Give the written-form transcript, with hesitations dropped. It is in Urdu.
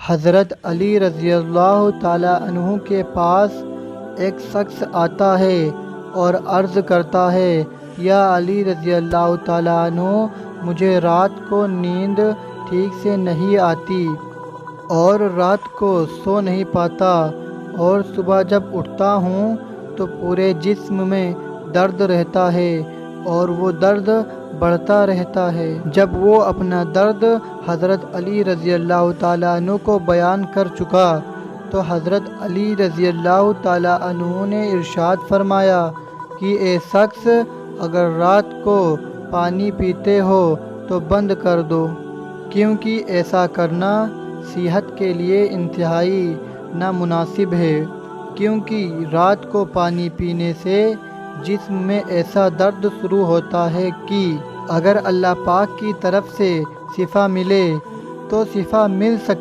حضرت علی رضی اللہ تعالیٰ عنہ کے پاس ایک شخص آتا ہے اور عرض کرتا ہے، یا علی رضی اللہ تعالیٰ عنہ، مجھے رات کو نیند ٹھیک سے نہیں آتی اور رات کو سو نہیں پاتا، اور صبح جب اٹھتا ہوں تو پورے جسم میں درد رہتا ہے اور وہ درد بڑھتا رہتا ہے۔ جب وہ اپنا درد حضرت علی رضی اللہ تعالیٰ عنہ کو بیان کر چکا تو حضرت علی رضی اللہ تعالیٰ عنہ نے ارشاد فرمایا کہ اے شخص، اگر رات کو پانی پیتے ہو تو بند کر دو، کیونکہ ایسا کرنا صحت کے لیے انتہائی نامناسب ہے، کیونکہ رات کو پانی پینے سے جسم میں ایسا درد شروع ہوتا ہے کہ اگر اللہ پاک کی طرف سے شفا ملے تو شفا مل سکتی